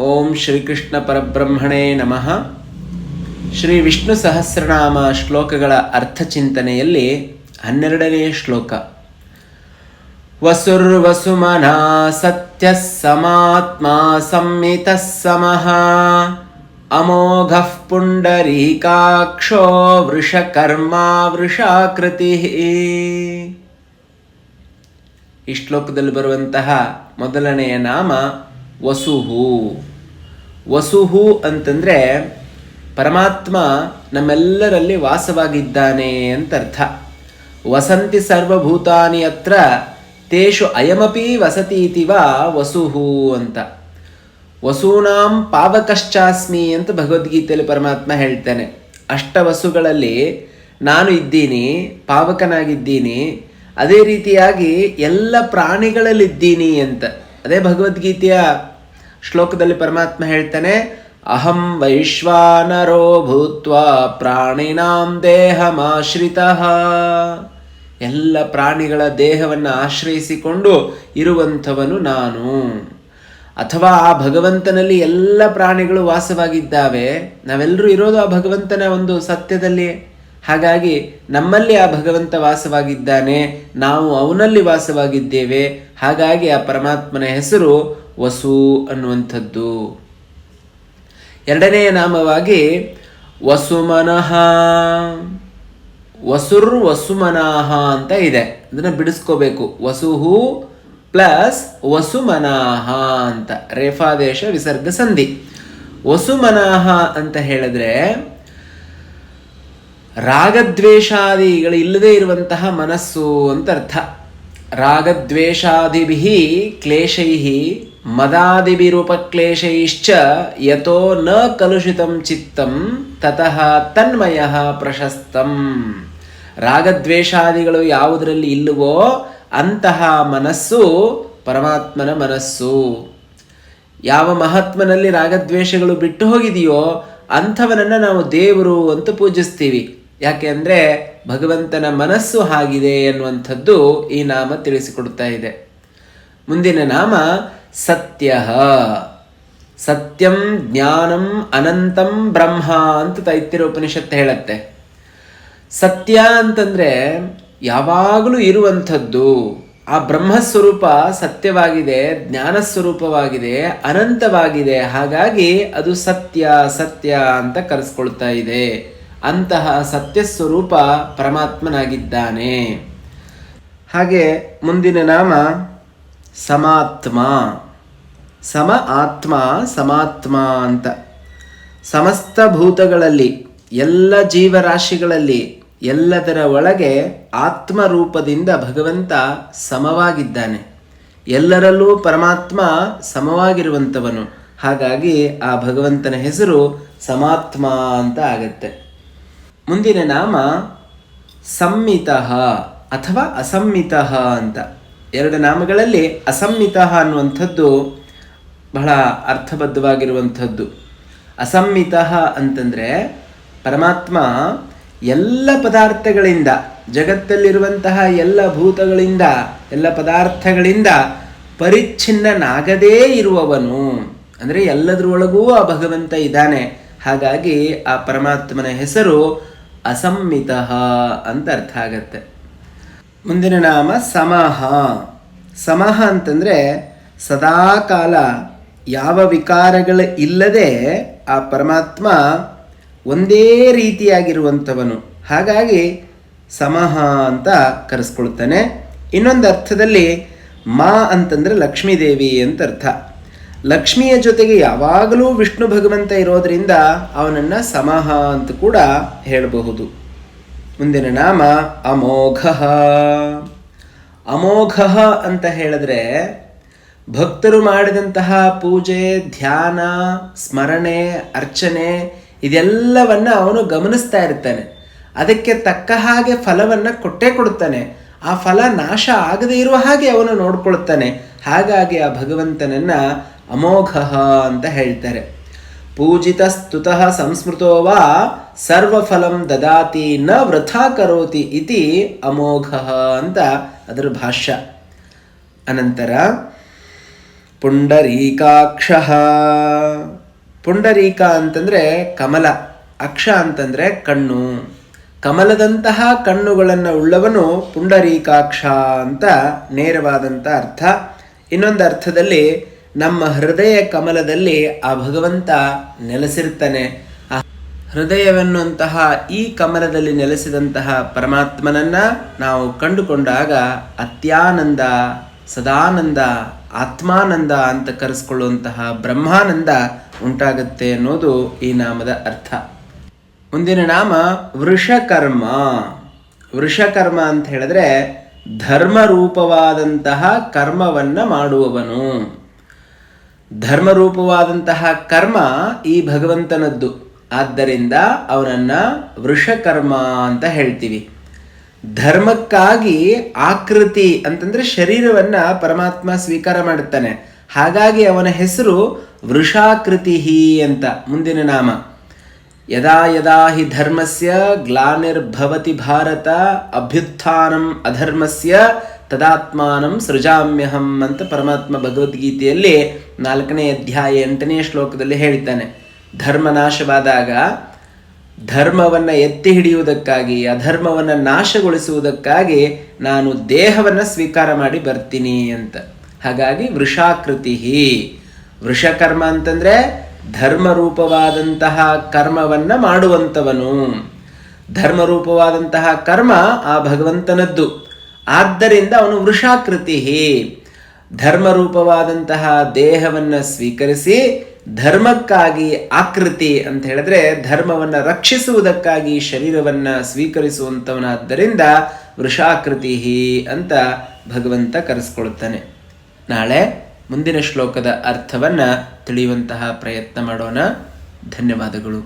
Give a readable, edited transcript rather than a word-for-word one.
ಓಂ ಶ್ರೀಕೃಷ್ಣ ಪರಬ್ರಹ್ಮಣೇ ನಮಃ. ಶ್ರೀ ವಿಷ್ಣು ಸಹಸ್ರನಾಮ ಶ್ಲೋಕಗಳ ಅರ್ಥಚಿಂತನೆಯಲ್ಲಿ 12ನೇ ಶ್ಲೋಕ. ವಸುರ್ವಸುಮನಾ ಸತ್ಯಃ ಸಮಾತ್ಮ ಸಂಮಿತಃ ಸಮಃ ಅಮೋಘಃ ಪುಂಡರೀಕಾಕ್ಷೋ ವೃಷಕರ್ಮ ವೃಷಾಕೃತಿಃ. ಈ ಶ್ಲೋಕದಲ್ಲಿ ಬರುವಂತಹ ಮೊದಲನೆಯ ನಾಮ ವಸುಹು. ವಸುಹು ಅಂತಂದರೆ ಪರಮಾತ್ಮ ನಮ್ಮೆಲ್ಲರಲ್ಲಿ ವಾಸವಾಗಿದ್ದಾನೆ ಅಂತ ಅರ್ಥ. ವಸಂತಿ ಸರ್ವಭೂತಾನಿ ಅತ್ರ ತೇಷು ಅಯಮಪಿ ವಸತಿ ಇತಿವ ವಸುಹು ಅಂತ. ವಸೂನಾಂ ಪಾವಕಶ್ಚಾಸ್ಮಿ ಅಂತ ಭಗವದ್ಗೀತೆಯಲ್ಲಿ ಪರಮಾತ್ಮ ಹೇಳ್ತಾನೆ. ಅಷ್ಟವಸುಗಳಲ್ಲಿ ನಾನು ಇದ್ದೀನಿ, ಪಾವಕನಾಗಿದ್ದೀನಿ. ಅದೇ ರೀತಿಯಾಗಿ ಎಲ್ಲ ಪ್ರಾಣಿಗಳಲ್ಲಿದ್ದೀನಿ ಅಂತ. ಅದೇ ಭಗವದ್ಗೀತೆಯ ಶ್ಲೋಕದಲ್ಲಿ ಪರಮಾತ್ಮ ಹೇಳ್ತಾನೆ, ಅಹಂ ವೈಶ್ವಾನರೋ ಭೂತ್ವಾ ಪ್ರಾಣಿನಾಂ ದೇಹಮಾಶ್ರಿತಃ. ಎಲ್ಲ ಪ್ರಾಣಿಗಳ ದೇಹವನ್ನು ಆಶ್ರಯಿಸಿಕೊಂಡು ಇರುವಂಥವನು ನಾನು. ಅಥವಾ ಆ ಭಗವಂತನಲ್ಲಿ ಎಲ್ಲ ಪ್ರಾಣಿಗಳು ವಾಸವಾಗಿದ್ದಾವೆ. ನಾವೆಲ್ಲರೂ ಇರೋದು ಆ ಭಗವಂತನ ಒಂದು ಸತ್ಯದಲ್ಲಿ. ಹಾಗಾಗಿ ನಮ್ಮಲ್ಲಿ ಆ ಭಗವಂತ ವಾಸವಾಗಿದ್ದಾನೆ, ನಾವು ಅವನಲ್ಲಿ ವಾಸವಾಗಿದ್ದೇವೆ. ಹಾಗಾಗಿ ಆ ಪರಮಾತ್ಮನ ಹೆಸರು ವಸು ಅನ್ನುವಂಥದ್ದು. ಎರಡನೆಯ ನಾಮವಾಗಿ ವಸುಮನಃ. ವಸುರ್ ವಸುಮನಾಹ ಅಂತ ಇದೆ. ಅದನ್ನು ಬಿಡಿಸ್ಕೋಬೇಕು. ವಸುಹು ಪ್ಲಸ್ ವಸುಮನಾಹ ಅಂತ. ರೇಫಾದೇಶ ವಿಸರ್ಗ ಸಂಧಿ. ವಸುಮನಾಹ ಅಂತ ಹೇಳಿದ್ರೆ ರಾಗದ್ವೇಷಾದಿಗಳು ಇಲ್ಲದೇ ಇರುವಂತಹ ಮನಸ್ಸು ಅಂತ ಅರ್ಥ. ರಾಗದ್ವೇಷಾದಿಭಿಃ ಕ್ಲೇಶೈಃ ಮದಾದಿಭಿರುಪಕ್ಲೇಶೈಶ್ಚ ಯತೋ ನ ಕಲುಷಿತಂ ಚಿತ್ತಂ ತತಃ ತನ್ಮಯಃ ಪ್ರಶಸ್ತಂ. ರಾಗದ್ವೇಷಾದಿಗಳು ಯಾವುದರಲ್ಲಿ ಇಲ್ಲವೋ ಅಂತಹ ಮನಸ್ಸು ಪರಮಾತ್ಮನ ಮನಸ್ಸು. ಯಾವ ಮಹಾತ್ಮನಲ್ಲಿ ರಾಗದ್ವೇಷಗಳು ಬಿಟ್ಟು ಹೋಗಿದೆಯೋ ಅಂಥವನನ್ನು ನಾವು ದೇವರು ಅಂತ ಪೂಜಿಸ್ತೀವಿ. ಯಾಕೆ ಅಂದರೆ ಭಗವಂತನ ಮನಸ್ಸು ಹಾಗಿದೆ ಎನ್ನುವಂಥದ್ದು ಈ ನಾಮ ತಿಳಿಸಿಕೊಡ್ತಾ ಇದೆ. ಮುಂದಿನ ನಾಮ ಸತ್ಯ. ಸತ್ಯಂ ಜ್ಞಾನಂ ಅನಂತಂ ಬ್ರಹ್ಮ ಅಂತ ತೈತ್ತಿರ ಉಪನಿಷತ್ತು ಹೇಳುತ್ತೆ. ಸತ್ಯ ಅಂತಂದರೆ ಯಾವಾಗಲೂ ಇರುವಂಥದ್ದು. ಆ ಬ್ರಹ್ಮಸ್ವರೂಪ ಸತ್ಯವಾಗಿದೆ, ಜ್ಞಾನಸ್ವರೂಪವಾಗಿದೆ, ಅನಂತವಾಗಿದೆ. ಹಾಗಾಗಿ ಅದು ಸತ್ಯ ಸತ್ಯ ಅಂತ ಕರೆಸ್ಕೊಳ್ತಾ ಇದೆ. ಅಂತಹ ಸತ್ಯಸ್ವರೂಪ ಪರಮಾತ್ಮನಾಗಿದ್ದಾನೆ. ಹಾಗೆ ಮುಂದಿನ ನಾಮ ಸಮಾತ್ಮ. ಸಮ ಆತ್ಮ ಸಮಾತ್ಮ ಅಂತ. ಸಮಸ್ತ ಭೂತಗಳಲ್ಲಿ, ಎಲ್ಲ ಜೀವರಾಶಿಗಳಲ್ಲಿ, ಎಲ್ಲದರ ಒಳಗೆ ಆತ್ಮರೂಪದಿಂದ ಭಗವಂತ ಸಮವಾಗಿದ್ದಾನೆ. ಎಲ್ಲರಲ್ಲೂ ಪರಮಾತ್ಮ ಸಮವಾಗಿರುವಂಥವನು. ಹಾಗಾಗಿ ಆ ಭಗವಂತನ ಹೆಸರು ಸಮಾತ್ಮ ಅಂತ ಆಗತ್ತೆ. ಮುಂದಿನ ನಾಮ ಸಂಮಿತಃ ಅಥವಾ ಅಸಂಮಿತಃ ಅಂತ. ಎರಡು ನಾಮಗಳಲ್ಲಿ ಅಸಂಮಿತಃ ಅನ್ನುವಂಥದ್ದು ಬಹಳ ಅರ್ಥಬದ್ಧವಾಗಿರುವಂಥದ್ದು. ಅಸಂಮಿತಃ ಅಂತಂದರೆ ಪರಮಾತ್ಮ ಎಲ್ಲ ಪದಾರ್ಥಗಳಿಂದ, ಜಗತ್ತಲ್ಲಿರುವಂತಹ ಎಲ್ಲ ಭೂತಗಳಿಂದ, ಎಲ್ಲ ಪದಾರ್ಥಗಳಿಂದ ಪರಿಚ್ಛಿನ್ನನಾಗದೇ ಇರುವವನು. ಅಂದರೆ ಎಲ್ಲದರೊಳಗೂ ಆ ಭಗವಂತ ಇದ್ದಾನೆ. ಹಾಗಾಗಿ ಆ ಪರಮಾತ್ಮನ ಹೆಸರು ಅಸಂಮಿತಃ ಅಂತ ಅರ್ಥ ಆಗತ್ತೆ. ಮುಂದಿನ ನಾಮ ಸಮಃ. ಸಮಃ ಅಂತಂದರೆ ಸದಾಕಾಲ ಯಾವ ವಿಕಾರಗಳು ಇಲ್ಲದೆ ಆ ಪರಮಾತ್ಮ ಒಂದೇ ರೀತಿಯಾಗಿರುವಂಥವನು. ಹಾಗಾಗಿ ಸಮಃ ಅಂತ ಕರೆಸ್ಕೊಳ್ತಾನೆ. ಇನ್ನೊಂದು ಅರ್ಥದಲ್ಲಿ ಮಾ ಅಂತಂದರೆ ಲಕ್ಷ್ಮೀದೇವಿ ಅಂತ ಅರ್ಥ. ಲಕ್ಷ್ಮಿಯ ಜೊತೆಗೆ ಯಾವಾಗಲೂ ವಿಷ್ಣು ಭಗವಂತ ಇರೋದರಿಂದ ಅವನನ್ನು ಸಮಃ ಅಂತ ಕೂಡ ಹೇಳಬಹುದು. ಮುಂದಿನ ನಾಮ ಅಮೋಘ. ಅಮೋಘ ಅಂತ ಹೇಳಿದ್ರೆ ಭಕ್ತರು ಮಾಡಿದಂತಹ ಪೂಜೆ, ಧ್ಯಾನ, ಸ್ಮರಣೆ, ಅರ್ಚನೆ ಇದೆಲ್ಲವನ್ನು ಅವನು ಗಮನಿಸ್ತಾ ಇರ್ತಾನೆ. ಅದಕ್ಕೆ ತಕ್ಕ ಹಾಗೆ ಫಲವನ್ನು ಕೊಟ್ಟೇ ಕೊಡ್ತಾನೆ. ಆ ಫಲ ನಾಶ ಆಗದೇ ಇರುವ ಹಾಗೆ ಅವನು ನೋಡ್ಕೊಳ್ತಾನೆ. ಹಾಗಾಗಿ ಆ ಭಗವಂತನನ್ನು ಅಮೋಘ ಅಂತ ಹೇಳ್ತಾರೆ. ಪೂಜಿತ ಸ್ತುತಃ ಸಂಸ್ಮೃತೋ ವಾ ಸರ್ವಫಲಂ ದದಾತಿ ನ ವೃಥಾ ಕರೋತಿ ಇತಿ ಅಮೋಘ ಅಂತ ಅದರ ಭಾಷ್ಯ. ಅನಂತರ ಪುಂಡರೀಕಾಕ್ಷ. ಪುಂಡರೀಕ ಅಂತಂದರೆ ಕಮಲ, ಅಕ್ಷ ಅಂತಂದರೆ ಕಣ್ಣು. ಕಮಲದಂತಹ ಕಣ್ಣುಗಳನ್ನು ಉಳ್ಳವನು ಪುಂಡರೀಕಾಕ್ಷ ಅಂತ ನೇರವಾದಂಥ ಅರ್ಥ. ಇನ್ನೊಂದು ಅರ್ಥದಲ್ಲಿ ನಮ್ಮ ಹೃದಯ ಕಮಲದಲ್ಲಿ ಆ ಭಗವಂತ ನೆಲೆಸಿರ್ತಾನೆ. ಆ ಹೃದಯವೆನ್ನುವಂತಹ ಈ ಕಮಲದಲ್ಲಿ ನೆಲೆಸಿದಂತಹ ಪರಮಾತ್ಮನನ್ನು ನಾವು ಕಂಡುಕೊಂಡಾಗ ಅತ್ಯಾನಂದ, ಸದಾನಂದ, ಆತ್ಮಾನಂದ ಅಂತ ಕರೆಸ್ಕೊಳ್ಳುವಂತಹ ಬ್ರಹ್ಮಾನಂದ ಉಂಟಾಗುತ್ತೆ ಅನ್ನೋದು ಈ ನಾಮದ ಅರ್ಥ. ಮುಂದಿನ ನಾಮ ವೃಷಕರ್ಮ. ವೃಷಕರ್ಮ ಅಂತ ಹೇಳಿದ್ರೆ ಧರ್ಮರೂಪವಾದಂತಹ ಕರ್ಮವನ್ನು ಮಾಡುವವನು. ಧರ್ಮರೂಪವಾದಂತಹ ಕರ್ಮ ಈ ಭಗವಂತನದ್ದು, ಆದ್ದರಿಂದ ಅವನನ್ನು ವೃಷಕರ್ಮ ಅಂತ ಹೇಳ್ತೀವಿ. ಧರ್ಮಕ್ಕಾಗಿ ಆಕೃತಿ ಅಂತಂದರೆ ಶರೀರವನ್ನು ಪರಮಾತ್ಮ ಸ್ವೀಕಾರ ಮಾಡುತ್ತಾನೆ. ಹಾಗಾಗಿ ಅವನ ಹೆಸರು ವೃಷಾಕೃತಿ ಅಂತ. ಮುಂದಿನ ನಾಮ ಯದಾ ಯದಾ ಹಿ ಧರ್ಮಸ್ಯ ಗ್ಲಾನಿರ್ಭವತಿ ಭಾರತ ಅಭ್ಯುತ್ಥಾನಂ ಅಧರ್ಮಸ್ಯ ತದಾತ್ಮಾನಂ ಸೃಜಾಮ್ಯಹಂ ಅಂತ ಪರಮಾತ್ಮ ಭಗವದ್ಗೀತೆಯಲ್ಲಿ 4ನೇ ಅಧ್ಯಾಯ 8ನೇ ಶ್ಲೋಕದಲ್ಲಿ ಹೇಳ್ತಾನೆ. ಧರ್ಮನಾಶವಾದಾಗ ಧರ್ಮವನ್ನು ಎತ್ತಿ ಹಿಡಿಯುವುದಕ್ಕಾಗಿ, ಅಧರ್ಮವನ್ನು ನಾಶಗೊಳಿಸುವುದಕ್ಕಾಗಿ ನಾನು ದೇಹವನ್ನು ಸ್ವೀಕಾರ ಮಾಡಿ ಬರ್ತೀನಿ ಅಂತ. ಹಾಗಾಗಿ ವೃಷಾಕೃತಿ. ವೃಷಕರ್ಮ ಅಂತಂದರೆ ಧರ್ಮರೂಪವಾದಂತಹ ಕರ್ಮವನ್ನು ಮಾಡುವಂಥವನು. ಧರ್ಮರೂಪವಾದಂತಹ ಕರ್ಮ ಆ ಭಗವಂತನದ್ದು, ಆದ್ದರಿಂದ ಅವನು ವೃಷಾಕೃತಿ. ಧರ್ಮರೂಪವಾದಂತಹ ದೇಹವನ್ನು ಸ್ವೀಕರಿಸಿ ಧರ್ಮಕ್ಕಾಗಿ ಆಕೃತಿ ಅಂತ ಹೇಳಿದ್ರೆ ಧರ್ಮವನ್ನು ರಕ್ಷಿಸುವುದಕ್ಕಾಗಿ ಶರೀರವನ್ನು ಸ್ವೀಕರಿಸುವಂಥವನಾದ್ದರಿಂದ ವೃಷಾಕೃತಿ ಅಂತ ಭಗವಂತ ಕರೆಸ್ಕೊಳ್ತಾನೆ. ನಾಳೆ ಮುಂದಿನ ಶ್ಲೋಕದ ಅರ್ಥವನ್ನು ತಿಳಿಯುವಂತಹ ಪ್ರಯತ್ನ ಮಾಡೋಣ. ಧನ್ಯವಾದಗಳು.